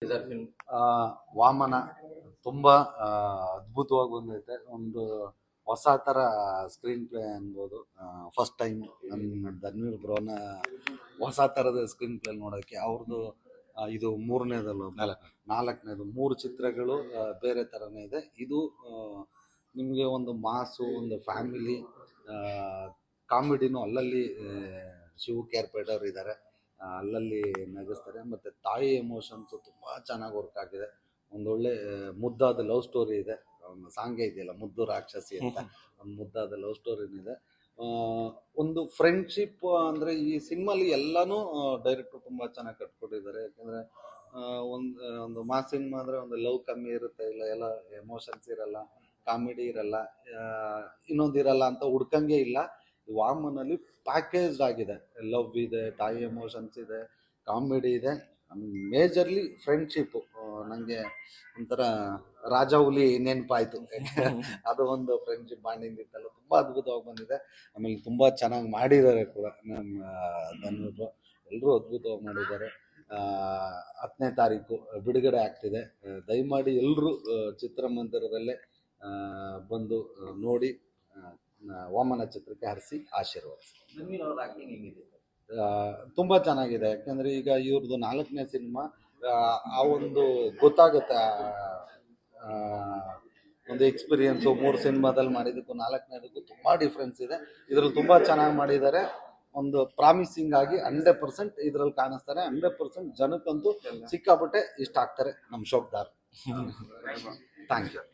Sir film? Vamana ತುಂಬ ಅದ್ಭುತವಾಗಿ ಬಂದೈತೆ. ಒಂದು ಹೊಸ ಥರ ಸ್ಕ್ರೀನ್ ಪ್ಲೇ ಅನ್ಬೋದು. ಫಸ್ಟ್ ಟೈಮ್ ನನ್ನ ಧನ್ವೀರ್ ಬ್ರೋನ ಹೊಸ ಥರದ ಸ್ಕ್ರೀನ್ ಪ್ಲೇ ನೋಡೋಕ್ಕೆ. ಅವ್ರದ್ದು ಇದು ನಾಲ್ಕನೇದು 3 ಚಿತ್ರಗಳು ಬೇರೆ ಥರನೇ ಇದೆ. ಇದು ನಿಮಗೆ ಒಂದು ಮಾಸು, ಒಂದು ಫ್ಯಾಮಿಲಿ ಕಾಮಿಡಿನೂ ಅಲ್ಲಲ್ಲಿ ಶಿವ ಕೇರ್ಪೇಟ್ ಅವರು ಇದ್ದಾರೆ, ಅಲ್ಲಲ್ಲಿ ನಗಿಸ್ತಾರೆ. ಮತ್ತು ತಾಯಿ ಎಮೋಷನ್ಸು ತುಂಬ ಚೆನ್ನಾಗಿ ವರ್ಕ್ ಆಗಿದೆ. ಒಂದೊಳ್ಳೆ ಮುದ್ದಾದ ಲವ್ ಸ್ಟೋರಿ ಇದೆ. ಒಂದು ಸಾಂಗೇ ಇದೆಯಲ್ಲ, ಮುದ್ದು ರಾಕ್ಷಸಿ ಅಂತ, ಒಂದು ಮುದ್ದಾದ ಲವ್ ಸ್ಟೋರಿನಿದೆ. ಒಂದು ಫ್ರೆಂಡ್ಶಿಪ್ ಅಂದರೆ ಈ ಸಿನಿಮಾಲಿ ಎಲ್ಲನೂ ಡೈರೆಕ್ಟ್ರು ತುಂಬ ಚೆನ್ನಾಗಿ ಕಟ್ಕೊಟ್ಟಿದ್ದಾರೆ. ಯಾಕೆಂದರೆ ಒಂದು ಮಾಸ್ ಸಿನಿಮಾ ಅಂದರೆ ಒಂದು ಲವ್ ಕಮ್ಮಿ ಇರುತ್ತೆ, ಇಲ್ಲ ಎಲ್ಲ ಎಮೋಷನ್ಸ್ ಇರಲ್ಲ, ಕಾಮಿಡಿ ಇರಲ್ಲ, ಇನ್ನೊಂದಿರಲ್ಲ ಅಂತ ಹುಡ್ಕಂಗೆ ಇಲ್ಲ. ವಾಮನಲ್ಲಿ ಪ್ಯಾಕೇಜ್ ಆಗಿದೆ. ಲವ್ ಇದೆ, ತಾಯಿ ಎಮೋಷನ್ಸ್ ಇದೆ, ಕಾಮಿಡಿ ಇದೆ, ಮೇಜರ್ಲಿ ಫ್ರೆಂಡ್ಶಿಪ್ಪು. ನನಗೆ ಒಂಥರ ರಾಜ ಹುಲಿ ನೆನಪಾಯಿತು. ಅದು ಒಂದು ಫ್ರೆಂಡ್ಶಿಪ್ ಬಾಂಡಿಂಗ್ ಇತ್ತಲ್ಲ, ತುಂಬ ಅದ್ಭುತವಾಗಿ ಬಂದಿದೆ. ಆಮೇಲೆ ತುಂಬ ಚೆನ್ನಾಗಿ ಮಾಡಿದ್ದಾರೆ ಕೂಡ ನಮ್ಮ ಧನ್ವೀರ್. ಎಲ್ಲರೂ ಅದ್ಭುತವಾಗಿ ಮಾಡಿದ್ದಾರೆ. 10ನೇ ತಾರೀಕು ಬಿಡುಗಡೆ ಆಗ್ತಿದೆ. ದಯಮಾಡಿ ಎಲ್ಲರೂ ಚಿತ್ರಮಂದಿರದಲ್ಲೇ ಬಂದು ನೋಡಿ ವಾಮನ ಚಿತ್ರಕ್ಕೆ ಹರಿಸಿ ಆಶೀರ್ವದಿಸಿ. ತುಂಬ ಚೆನ್ನಾಗಿದೆ. ಯಾಕೆಂದರೆ ಈಗ ಇವ್ರದ್ದು 4ನೇ ಸಿನಿಮಾ. ಆ ಒಂದು ಗೊತ್ತಾಗುತ್ತೆ, ಒಂದು ಎಕ್ಸ್ಪೀರಿಯನ್ಸು. 3 ಸಿನಿಮಾದಲ್ಲಿ ಮಾಡಿದ್ದಕ್ಕೂ 4ನೇದಕ್ಕೂ ತುಂಬ ಡಿಫ್ರೆನ್ಸ್ ಇದೆ. ಇದರಲ್ಲಿ ತುಂಬ ಚೆನ್ನಾಗಿ ಮಾಡಿದ್ದಾರೆ. ಒಂದು ಪ್ರಾಮಿಸಿಂಗ್ ಆಗಿ 100% ಇದರಲ್ಲಿ ಕಾಣಿಸ್ತಾರೆ. 100% ಜನಕ್ಕಂತೂ ಸಿಕ್ಕಾಪಟ್ಟೆ ಇಷ್ಟ ಆಗ್ತಾರೆ ನಮ್ಮ ಶೋಕ್ದಾರ್. Thank you.